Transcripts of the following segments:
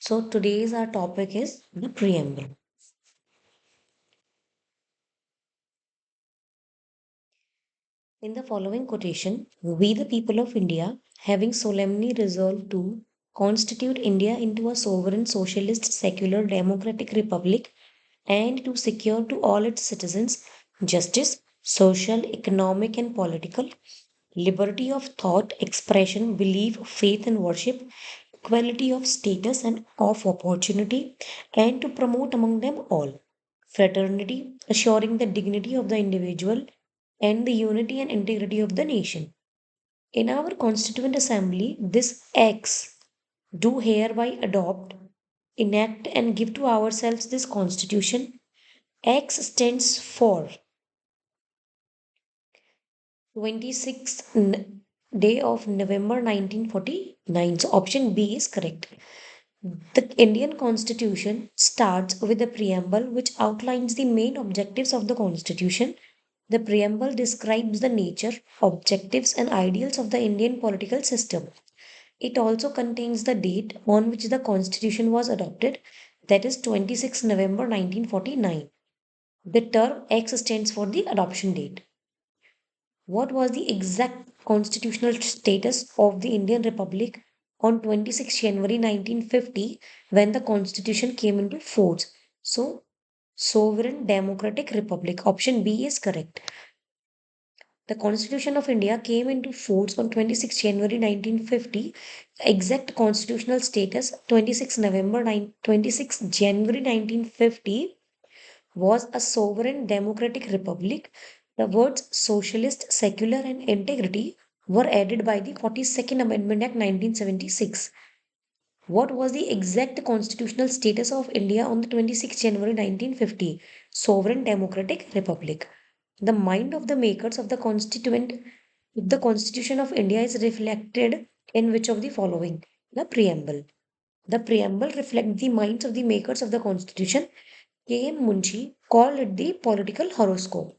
So today's our topic is the preamble. In the following quotation, we the people of India, having solemnly resolved to constitute India into a sovereign socialist secular democratic republic and to secure to all its citizens justice, social, economic and political, liberty of thought, expression, belief, faith and worship, equality of status and of opportunity, and to promote among them all fraternity, assuring the dignity of the individual and the unity and integrity of the nation. In our Constituent Assembly, this X do hereby adopt, enact, and give to ourselves this Constitution. X stands for 26th day of November 1949. So option B is correct. The Indian Constitution starts with a preamble which outlines the main objectives of the Constitution. The preamble describes the nature, objectives, and ideals of the Indian political system. It also contains the date on which the Constitution was adopted, that is 26 November 1949. The term X stands for the adoption date. What was the exact constitutional status of the Indian Republic on 26 January 1950 when the Constitution came into force? So, Sovereign Democratic Republic. Option B is correct. The Constitution of India came into force on 26 January 1950. Exact constitutional status 26 January 1950 was a sovereign democratic republic. The words socialist, secular, and integrity were added by the 42nd Amendment Act 1976. What was the exact constitutional status of India on the 26th January 1950? Sovereign democratic republic. The mind of the makers of the Constitution of India is reflected in which of the following? The preamble. The preamble reflects the minds of the makers of the Constitution. K.M. Munshi called it the political horoscope.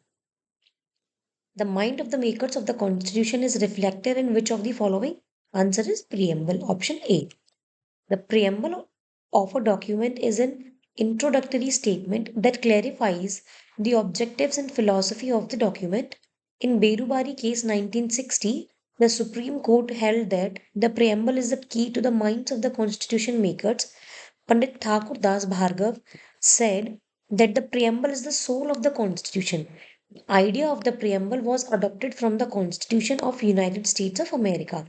The mind of the makers of the Constitution is reflected in which of the following? Answer is preamble. Option A. The preamble of a document is an introductory statement that clarifies the objectives and philosophy of the document. In Berubari case 1960, the Supreme Court held that the preamble is the key to the minds of the constitution makers. Pandit Thakur Das Bhargav said that the preamble is the soul of the constitution. The idea of the preamble was adopted from the Constitution of United States of America.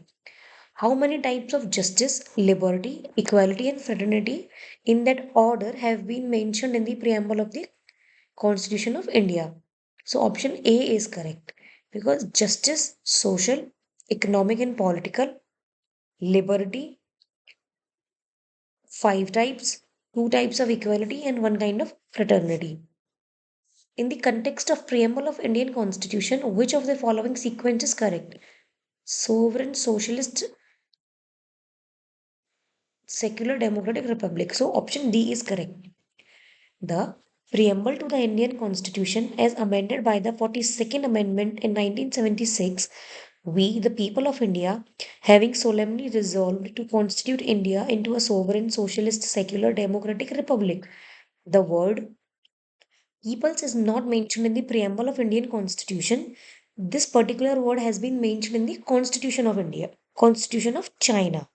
How many types of justice, liberty, equality, and fraternity in that order have been mentioned in the preamble of the Constitution of India? So, option A is correct because justice, social, economic, and political, liberty, five types, two types of equality, and one kind of fraternity. In the context of preamble of Indian Constitution, which of the following sequence is correct? Sovereign, socialist, secular, democratic republic. So option D is correct. The preamble to the Indian Constitution, as amended by the 42nd Amendment in 1976, we, the people of India, having solemnly resolved to constitute India into a sovereign, socialist, secular, democratic republic. The word peoples is not mentioned in the preamble of Indian Constitution. This particular word has been mentioned in the Constitution of India, Constitution of China.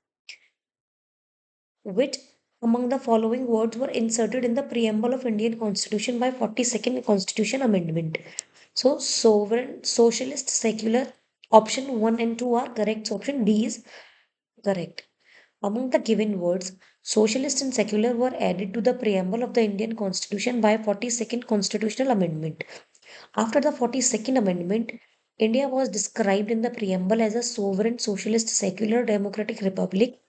Which among the following words were inserted in the preamble of Indian Constitution by 42nd Constitution Amendment? So, sovereign, socialist, secular, option 1 and 2 are correct. So, option D is correct. Among the given words, socialist and secular were added to the preamble of the Indian Constitution by 42nd Constitutional Amendment. After the 42nd Amendment, India was described in the preamble as a sovereign, socialist, secular, democratic republic,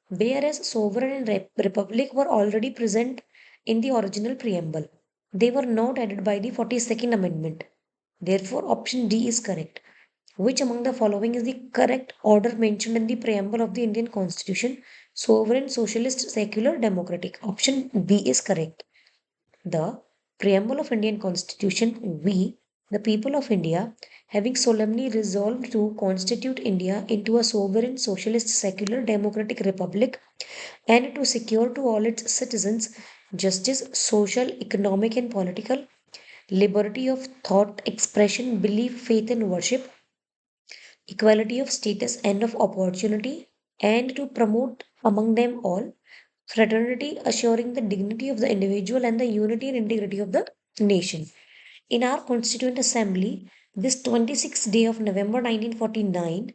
whereas sovereign and republic were already present in the original preamble. They were not added by the 42nd Amendment. Therefore, option D is correct. Which among the following is the correct order mentioned in the preamble of the Indian Constitution? Sovereign, socialist, secular, democratic. Option B is correct. The preamble of Indian Constitution, we, The people of India, having solemnly resolved to constitute India into a sovereign, socialist, secular, democratic republic, and to secure to all its citizens justice, social, economic, and political, liberty of thought, expression, belief, faith, and worship, equality of status and of opportunity, and to promote among them all fraternity, assuring the dignity of the individual and the unity and integrity of the nation. In our Constituent Assembly, this 26th day of November 1949,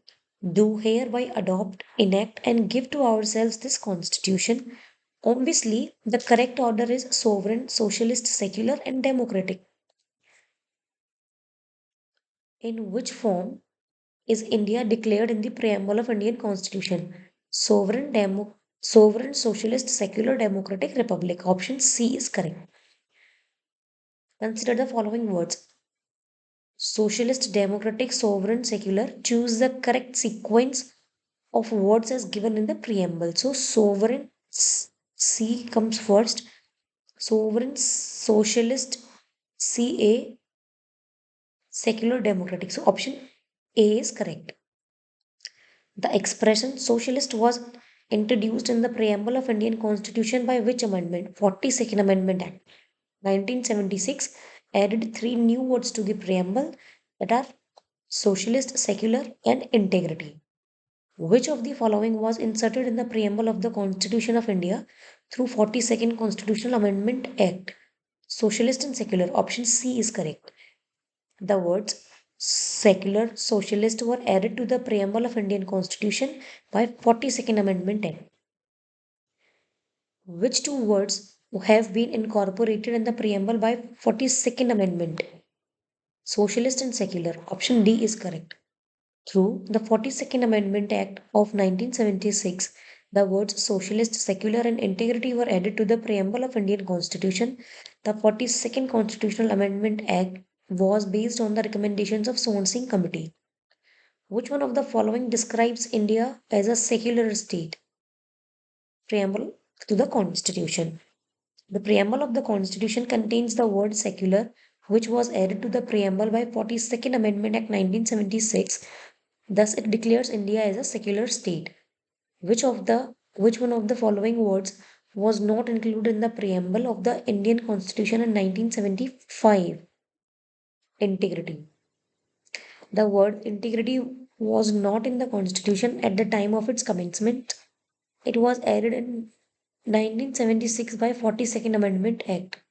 do hereby adopt, enact, and give to ourselves this Constitution. Obviously, the correct order is sovereign, socialist, secular, and democratic. In which form is India declared in the preamble of Indian Constitution? Sovereign, socialist, secular, democratic republic. Option C is correct. Consider the following words: socialist, democratic, sovereign, secular. Choose the correct sequence of words as given in the preamble. So, sovereign C comes first, sovereign, socialist CA, secular, democratic. So, option A is correct. The expression socialist was introduced in the preamble of Indian Constitution by which amendment? 42nd Amendment Act 1976 added three new words to the preamble, that are socialist, secular, and integrity. Which of the following was inserted in the preamble of the Constitution of India through 42nd Constitutional Amendment Act? Socialist and secular. Option C is correct. The words secular, socialist were added to the preamble of Indian Constitution by 42nd Amendment Act. Which two words have been incorporated in the preamble by 42nd Amendment? Socialist and secular. Option D is correct. Through the 42nd Amendment Act of 1976, the words socialist, secular, and integrity were added to the preamble of Indian Constitution. The 42nd Constitutional Amendment Act was based on the recommendations of Son Singh Committee. Which one of the following describes India as a secular state? Preamble to the Constitution. The preamble of the Constitution contains the word secular, which was added to the preamble by 42nd Amendment Act 1976. Thus, it declares India as a secular state. Which one of the following words was not included in the preamble of the Indian Constitution in 1975? Integrity. The word integrity was not in the Constitution at the time of its commencement. It was added in 1976 by 42nd Amendment Act.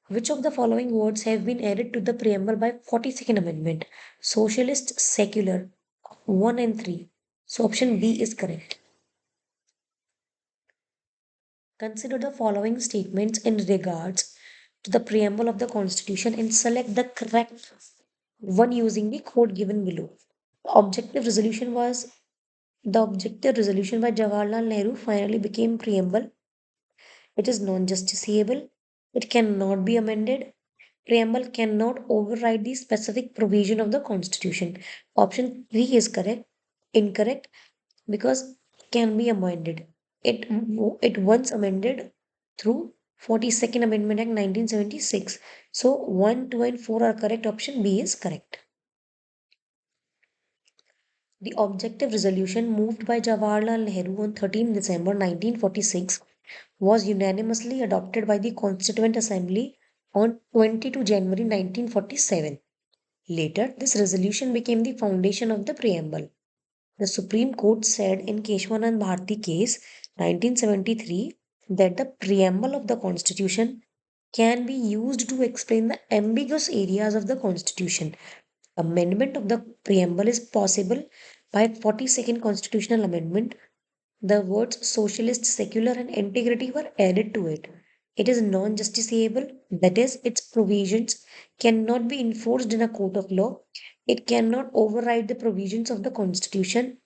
Which of the following words have been added to the preamble by 42nd Amendment? Socialist, secular, 1 and 3. So option B is correct. Consider the following statements in regards to the preamble of the Constitution and select the correct one using the code given below. Objective resolution was the objective resolution by Jawaharlal Nehru finally became preamble. It is non-justiciable. It cannot be amended. Preamble cannot override the specific provision of the Constitution. Option 3 is correct. Incorrect, because can be amended. It once amended through 42nd Amendment Act 1976. So 1, 2, and 4 are correct. Option B is correct. The objective resolution moved by Jawaharlal Nehru on 13 December 1946 was unanimously adopted by the Constituent Assembly on 22 January 1947. Later, this resolution became the foundation of the preamble. The Supreme Court said in Keshwanand Bharti case 1973 that the preamble of the Constitution can be used to explain the ambiguous areas of the Constitution. Amendment of the preamble is possible by 42nd Constitutional Amendment. The words socialist, secular, and integrity were added to it. It is non justiciable, that is, its provisions cannot be enforced in a court of law. It cannot override the provisions of the Constitution.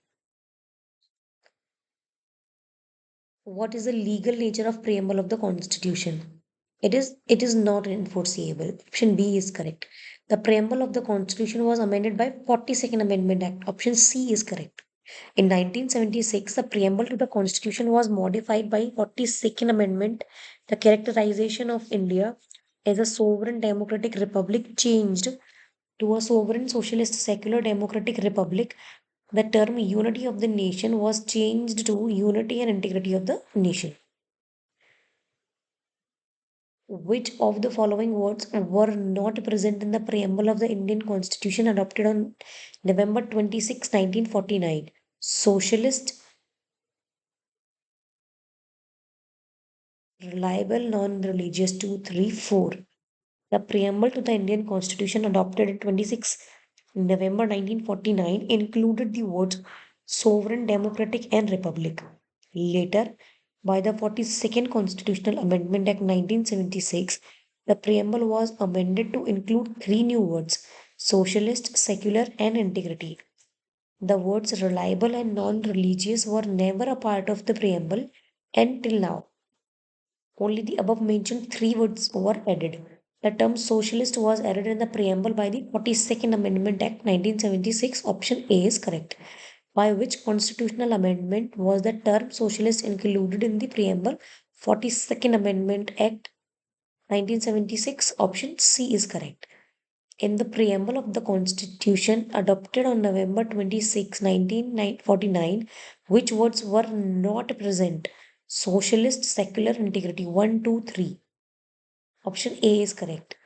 What is the legal nature of preamble of the Constitution? It is not enforceable. Option B is correct. The preamble of the Constitution was amended by 42nd Amendment Act. Option C is correct. In 1976, the preamble to the Constitution was modified by 42nd Amendment. The characterization of India as a sovereign democratic republic changed To a sovereign, socialist, secular, democratic republic, the term unity of the nation was changed to unity and integrity of the nation. Which of the following words were not present in the preamble of the Indian Constitution adopted on November 26, 1949? Socialist, reliable, non religious. 2, 3, 4. The preamble to the Indian Constitution adopted on 26 November 1949 included the words sovereign, democratic, and republic. Later, by the 42nd Constitutional Amendment Act 1976, the preamble was amended to include three new words socialist, secular, and integrity. The words reliable and non religious were never a part of the preamble until now. Only the above mentioned three words were added. The term socialist was added in the preamble by the 42nd Amendment Act 1976. Option A is correct. By which constitutional amendment was the term socialist included in the preamble? 42nd Amendment Act 1976. Option C is correct. In the preamble of the Constitution adopted on November 26, 1949, which words were not present? Socialist, secular, integrity. 1, 2, 3. Option A is correct.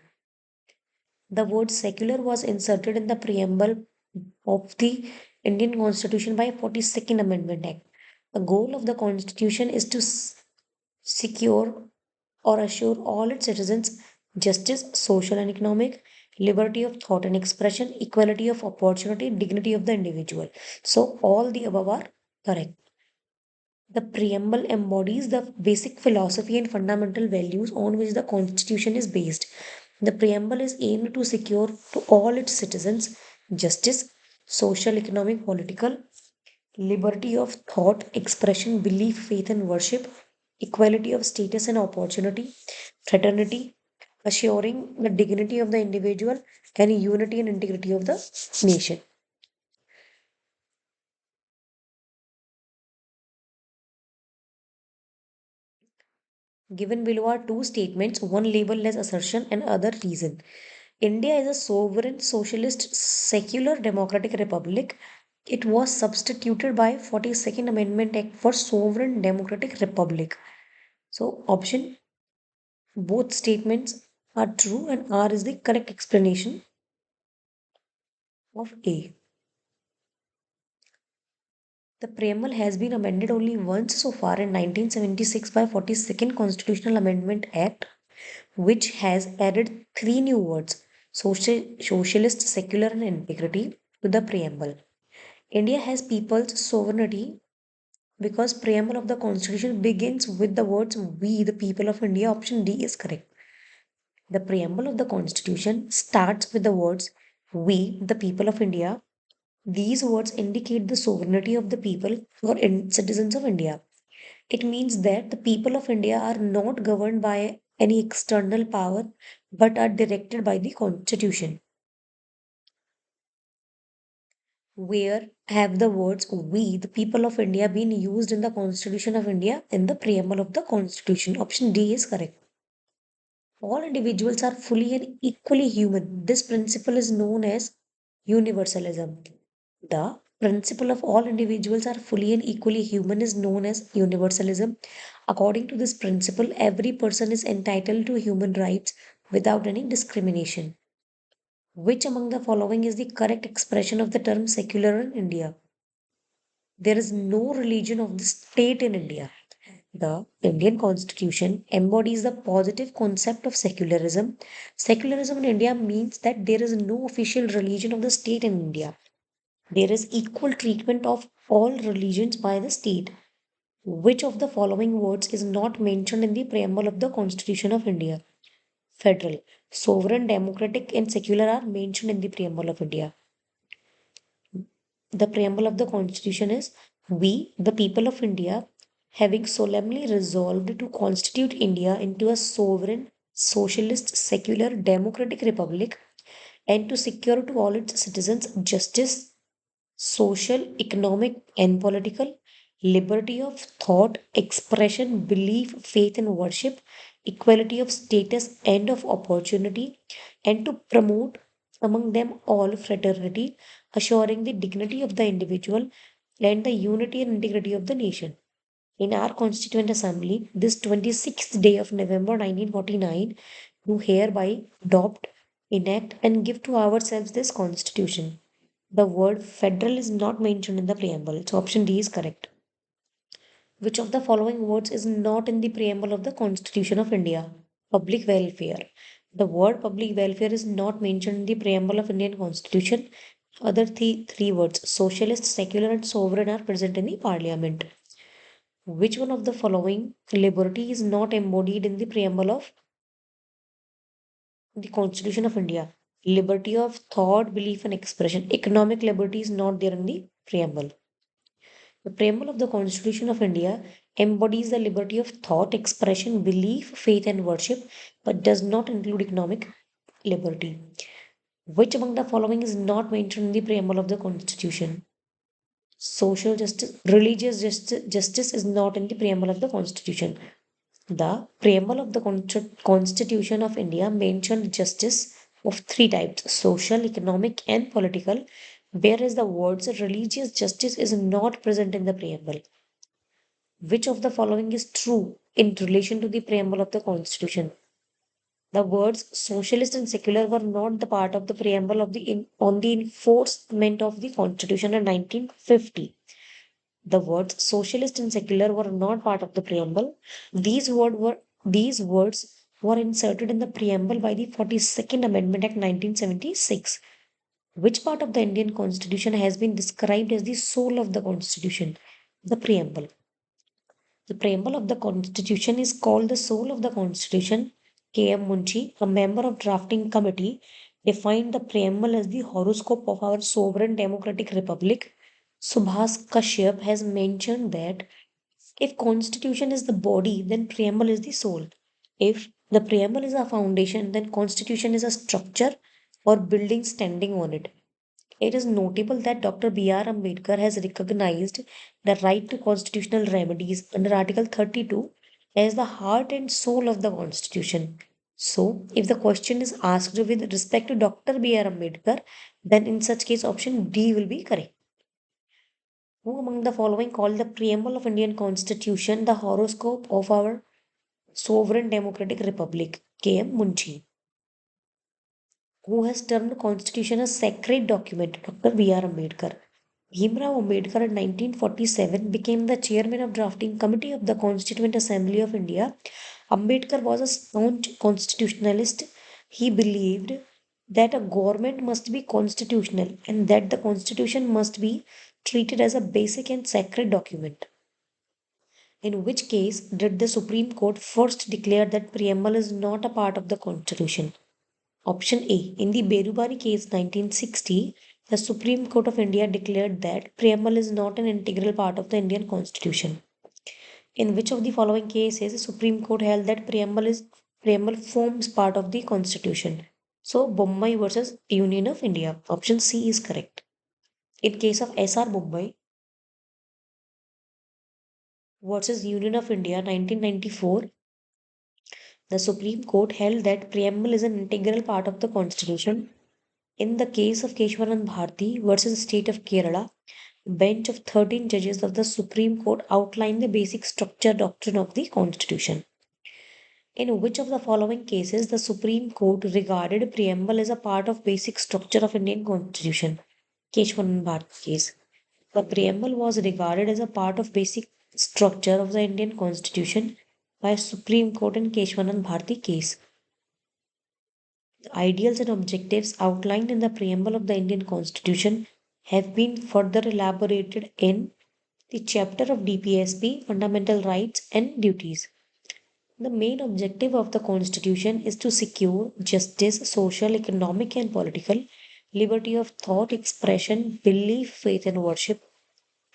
The word secular was inserted in the preamble of the Indian Constitution by 42nd Amendment Act. The goal of the Constitution is to secure or assure all its citizens justice, social and economic, liberty of thought and expression, equality of opportunity, dignity of the individual. So, all the above are correct. The preamble embodies the basic philosophy and fundamental values on which the Constitution is based. The preamble is aimed to secure to all its citizens justice, social, economic, political, liberty of thought, expression, belief, faith, and worship, equality of status and opportunity, fraternity, assuring the dignity of the individual, and unity and integrity of the nation. Given below are two statements, one labeled as assertion and other reason. India is a sovereign, socialist, secular, democratic republic. It was substituted by 42nd Amendment Act for sovereign, democratic republic. So option both statements are true and R is the correct explanation of A. The preamble has been amended only once so far in 1976 by 42nd Constitutional Amendment Act, which has added three new words socialist, secular, and integrity to the preamble. India has people's sovereignty because preamble of the Constitution begins with the words we the people of India. Option D is correct. The preamble of the Constitution starts with the words we the people of India. These words indicate the sovereignty of the people or citizens of India. It means that the people of India are not governed by any external power but are directed by the Constitution. Where have the words we, the people of India, been used in the Constitution of India in the preamble of the Constitution? Option D is correct. All individuals are fully and equally human. This principle is known as universalism. The principle of all individuals are fully and equally human is known as universalism. According to this principle, every person is entitled to human rights without any discrimination. Which among the following is the correct expression of the term secular in India? There is no religion of the state in India. The Indian Constitution embodies the positive concept of secularism. Secularism in India means that there is no official religion of the state in India. There is equal treatment of all religions by the state. Which of the following words is not mentioned in the preamble of the Constitution of India? Federal, sovereign, democratic, and secular are mentioned in the preamble of India. The preamble of the Constitution is we, the people of India, having solemnly resolved to constitute India into a sovereign, socialist, secular, democratic republic and to secure to all its citizens justice, social, economic, and political liberty of thought, expression, belief, faith, and worship, equality of status and of opportunity, and to promote among them all fraternity, assuring the dignity of the individual and the unity and integrity of the nation. In our Constituent Assembly, this 26th day of November 1949, do hereby adopt, enact, and give to ourselves this Constitution. The word federal is not mentioned in the preamble, so option D is correct. Which of the following words is not in the preamble of the Constitution of India? Public welfare. The word public welfare is not mentioned in the preamble of Indian Constitution. Other three words, socialist, secular, and sovereign, are present in the parliament. Which one of the following liberty is not embodied in the preamble of the Constitution of India? Liberty of thought, belief, and expression. Economic liberty is not there in the preamble. The preamble of the Constitution of India embodies the liberty of thought, expression, belief, faith, and worship, but does not include economic liberty. Which among the following is not mentioned in the preamble of the Constitution? Social justice, religious justice is not in the preamble of the Constitution. The preamble of the Constitution of India mentioned justice of three types: social, economic, and political, whereas the words religious justice is not present in the preamble. Which of the following is true in relation to the preamble of the Constitution? The words socialist and secular were not the part of the preamble of on the enforcement of the Constitution in 1950. The words socialist and secular were not part of the preamble. These words were inserted in the preamble by the 42nd Amendment Act 1976. Which part of the Indian Constitution has been described as the soul of the Constitution? The preamble. The preamble of the Constitution is called the soul of the Constitution. K.M. Munshi, a member of drafting committee, defined the preamble as the horoscope of our sovereign democratic republic. Subhas Kashyap has mentioned that if Constitution is the body, then preamble is the soul. If the preamble is a foundation, then Constitution is a structure or building standing on it. It is notable that Dr. B.R. Ambedkar has recognized the right to constitutional remedies under Article 32 as the heart and soul of the Constitution. So, if the question is asked with respect to Dr. B.R. Ambedkar, then in such case, option D will be correct. Who among the following called the preamble of Indian Constitution the horoscope of our sovereign democratic republic? K.M. Munshi. Who has termed Constitution a sacred document? Dr. B.R. Ambedkar. Bhimrao Ambedkar in 1947 became the chairman of drafting committee of the Constituent Assembly of India. Ambedkar was a staunch constitutionalist. He believed that a government must be constitutional and that the constitution must be treated as a basic and sacred document. In which case did the Supreme Court first declare that preamble is not a part of the constitution? Option A. In the Berubari case 1960, the Supreme Court of India declared that preamble is not an integral part of the Indian Constitution. In which of the following cases the Supreme Court held that preamble forms part of the Constitution? So Bombay versus Union of India. Option C is correct. In case of S.R. Bombay versus Union of India 1994, the Supreme Court held that preamble is an integral part of the Constitution. In the case of Keshwanan Bharti versus State of Kerala, a bench of 13 judges of the Supreme Court outlined the basic structure doctrine of the Constitution. In which of the following cases the Supreme Court regarded preamble as a part of basic structure of Indian Constitution? Keshwanan Bharti case. The preamble was regarded as a part of basic structure of the Indian Constitution by Supreme Court in Keshwanan Bharti case. The ideals and objectives outlined in the preamble of the Indian Constitution have been further elaborated in the chapter of DPSP, Fundamental Rights and Duties. The main objective of the Constitution is to secure justice, social, economic, and political, liberty of thought, expression, belief, faith, and worship,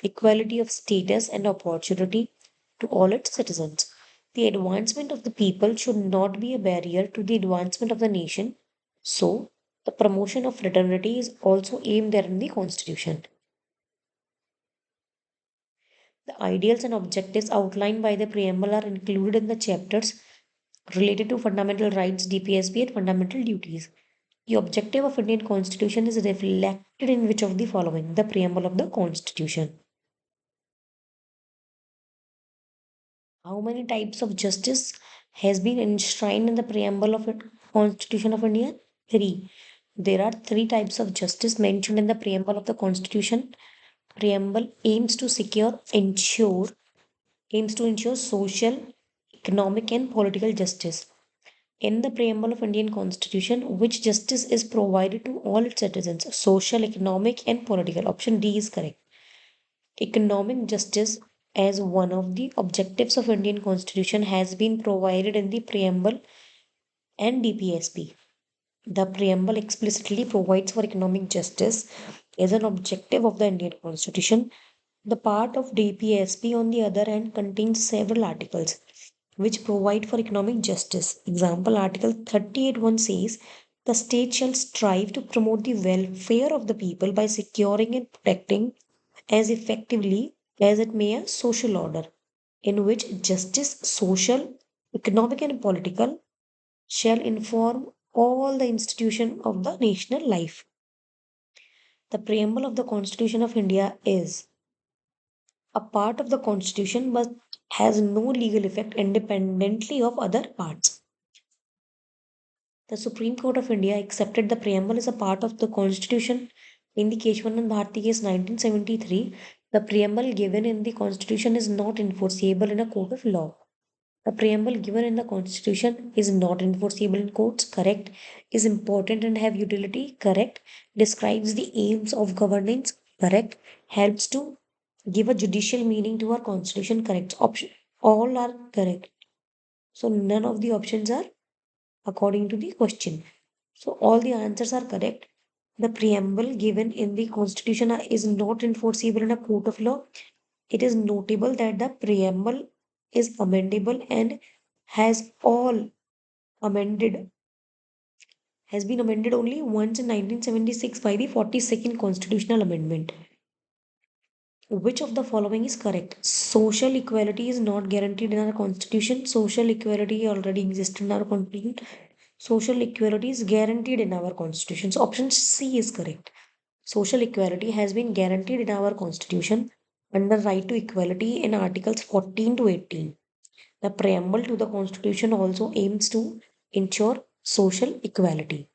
equality of status and opportunity to all its citizens. The advancement of the people should not be a barrier to the advancement of the nation. So, the promotion of fraternity is also aimed there in the Constitution. The ideals and objectives outlined by the preamble are included in the chapters related to fundamental rights, DPSP, and fundamental duties. The objective of Indian Constitution is reflected in which of the following? The preamble of the Constitution. How many types of justice has been enshrined in the preamble of the Constitution of India? Three. There are three types of justice mentioned in the preamble of the Constitution. Preamble aims to ensure social, economic, and political justice. In the preamble of Indian Constitution, which justice is provided to all its citizens? Social, economic, and political. Option D is correct. Economic justice as one of the objectives of Indian Constitution has been provided in the preamble and DPSP. The preamble explicitly provides for economic justice as an objective of the Indian Constitution. The part of DPSP, on the other hand, contains several articles which provide for economic justice. Example, Article 38(1) says the state shall strive to promote the welfare of the people by securing and protecting as effectively as it may a social order in which justice, social, economic, and political shall inform all the institution of the national life. The preamble of the Constitution of India is a part of the Constitution but has no legal effect independently of other parts. The Supreme Court of India accepted the preamble as a part of the Constitution in the Keshwanand Bharti case 1973. The preamble given in the Constitution is not enforceable in a court of law. The preamble given in the Constitution is not enforceable in courts, correct. Is important and have utility, correct. Describes the aims of governance, correct. Helps to give a judicial meaning to our Constitution, correct. Option all are correct. So none of the options are according to the question. So all the answers are correct. The preamble given in the Constitution is not enforceable in a court of law. It is notable that the preamble is amendable and has all amended has been amended only once in 1976 by the 42nd constitutional amendment. Which of the following is correct? Social equality is not guaranteed in our constitution. Social equality already exists in our constitution. Social equality is guaranteed in our constitution. So option C is correct. Social equality has been guaranteed in our constitution under right to equality in articles 14 to 18. The preamble to the constitution also aims to ensure social equality.